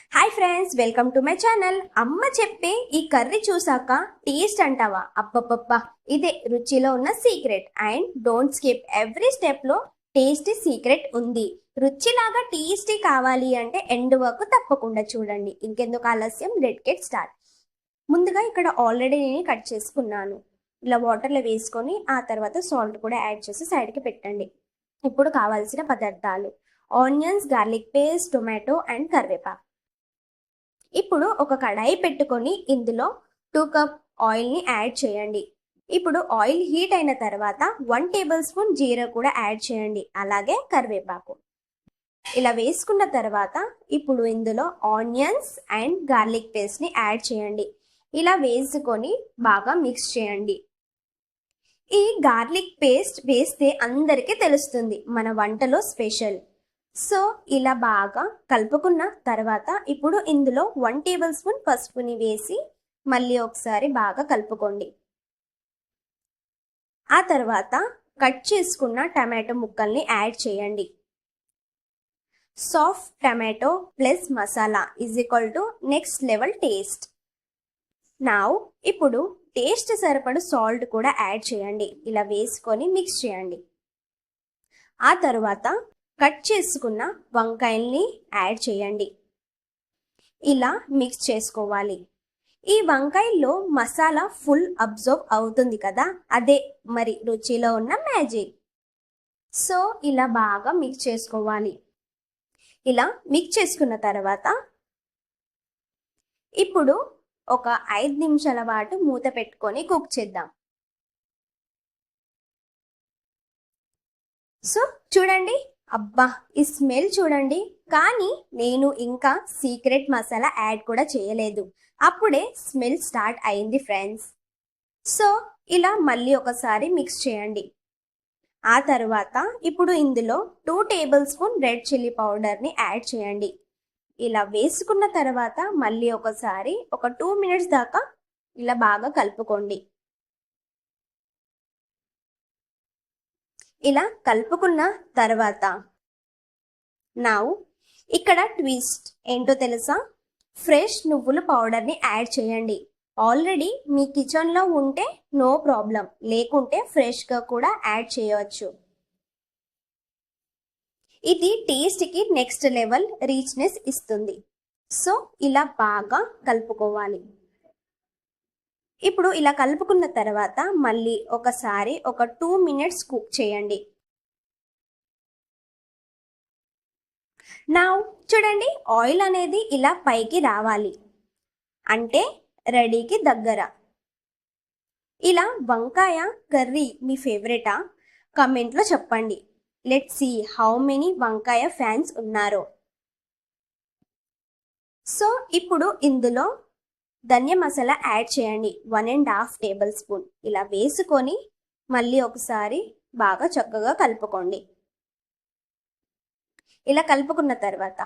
Hi friends, welcome to my channel. అమ్మ చెప్పే ఈ కర్రీ చూసాక టేస్ట్ అంటావా? అబ్బబ్బబ్బా, ఇదే రుచిలో ఉన్న secret. And don't skip, every step లో టేస్టీ సీక్రెట్ ఉంది. రుచిలాగా టేస్టీ కావాలి అంటే ఎండ్ వరకు తప్పకుండా చూడండి. ఇంకెందుకు ఆలస్యం, లెట్స్ గెట్ స్టార్ట్. ముందుగా ఇక్కడ ఆల్రెడీ నేను కట్ చేసుకున్నాను. ఇలా వాటర్లో వేసుకొని ఆ తర్వాత సాల్ట్ కూడా యాడ్ చేసి సైడ్కి పెట్టండి. ఇప్పుడు కావాల్సిన పదార్థాలు: onions, garlic paste, tomato and కరివేపాకు. ఇప్పుడు ఒక కడాయి పెట్టుకొని ఇందులో 2 కప్ ఆయిల్ని యాడ్ చేయండి. ఇప్పుడు ఆయిల్ హీట్ అయిన తర్వాత 1 టేబుల్ స్పూన్ జీరా కూడా యాడ్ చేయండి, అలాగే కరివేపాకు. ఇలా వేసుకున్న తర్వాత ఇప్పుడు ఇందులో ఆనియన్స్ అండ్ గార్లిక్ పేస్ట్ని యాడ్ చేయండి. ఇలా వేసుకొని బాగా మిక్స్ చేయండి. ఈ గార్లిక్ పేస్ట్ వేస్తే అందరికీ తెలుస్తుంది, మన వంటలో స్పెషల్. సో ఇలా బాగా కలుపుకున్న తర్వాత ఇప్పుడు ఇందులో 1 టేబుల్ స్పూన్ పసుపుని వేసి మళ్ళీ ఒకసారి బాగా కలుపుకోండి. ఆ తర్వాత కట్ చేసుకున్న టమాటో ముక్కల్ని యాడ్ చేయండి. Soft tomato plus masala is equal to next level taste. Now ఇప్పుడు టేస్ట్ సరిపడు సాల్ట్ కూడా యాడ్ చేయండి. ఇలా వేసుకొని మిక్స్ చేయండి. ఆ తర్వాత కట్ చేసుకున్న వంకాయల్ని యాడ్ చేయండి. ఇలా మిక్స్ చేసుకోవాలి. ఈ వంకాయల్లో మసాలా ఫుల్ అబ్జర్వ్ అవుతుంది కదా, అదే మరి రుచిలో ఉన్న మ్యాజిక్. సో ఇలా బాగా మిక్స్ చేసుకోవాలి. ఇలా మిక్స్ చేసుకున్న తర్వాత ఇప్పుడు ఒక 5 నిమిషాల పాటు మూత పెట్టుకొని కుక్ చేద్దాం. సో చూడండి, అబ్బా ఈ స్మెల్ చూడండి. కానీ నేను ఇంకా సీక్రెట్ మసాలా యాడ్ కూడా చేయలేదు, అప్పుడే స్మెల్ స్టార్ట్ అయింది ఫ్రెండ్స్. సో ఇలా మళ్ళీ ఒకసారి మిక్స్ చేయండి. ఆ తర్వాత ఇప్పుడు ఇందులో 2 టేబుల్ స్పూన్ రెడ్ చిల్లీ పౌడర్ని యాడ్ చేయండి. ఇలా వేసుకున్న తర్వాత మళ్ళీ ఒకసారి ఒక 2 మినిట్స్ దాకా ఇలా బాగా కలుపుకోండి. ఇలా కలుపుకున్న తర్వాత నౌ ఇక్కడ ట్విస్ట్ ఏంటో తెలుసా? ఫ్రెష్ నువ్వుల పౌడర్ని యాడ్ చేయండి. ఆల్రెడీ మీ కిచెన్లో ఉంటే నో ప్రాబ్లం, లేకుంటే ఫ్రెష్గా కూడా యాడ్ చేయవచ్చు. ఇది టేస్ట్కి నెక్స్ట్ లెవెల్ రిచ్నెస్ ఇస్తుంది. సో ఇలా బాగా కలుపుకోవాలి. ఇప్పుడు ఇలా కలుపుకున్న తర్వాత మళ్ళీ ఒకసారి ఒక 2 మినిట్స్ కుక్ చేయండి. నౌ చూడండి, ఆయిల్ అనేది ఇలా పైకి రావాలి అంటే రెడీకి దగ్గర. ఇలా వంకాయ కర్రీ మీ ఫేవరెటా? కమెంట్లో చెప్పండి. లెట్స్ సీ హౌ మెనీ వంకాయ ఫ్యాన్స్ ఉన్నారో. సో ఇప్పుడు ఇందులో ధనియా మసాలా యాడ్ చేయండి, 1.5 టేబుల్ స్పూన్. ఇలా వేసుకొని మళ్ళీ ఒకసారి బాగా చక్కగా కలుపుకోండి. ఇలా కలుపుకున్న తర్వాత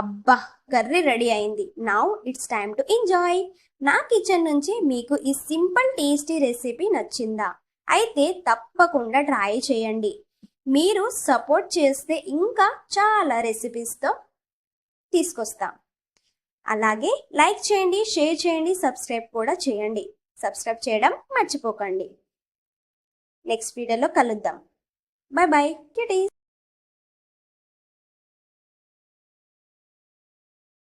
అబ్బా, కర్రీ రెడీ అయింది. Now it's time to enjoy. నా కిచెన్ నుంచి మీకు ఈ సింపుల్ టేస్టీ రెసిపీ నచ్చిందా? అయితే తప్పకుండా ట్రై చేయండి. మీరు సపోర్ట్ చేస్తే ఇంకా చాలా రెసిపీస్తో తీసుకొస్తాం. అలాగే లైక్ చేయండి, షేర్ చేయండి, సబ్స్క్రైబ్ కూడా చేయండి. సబ్స్క్రైబ్ చేయడం మర్చిపోకండి. నెక్స్ట్ వీడియోలో కలుద్దాం. Bye bye kitties.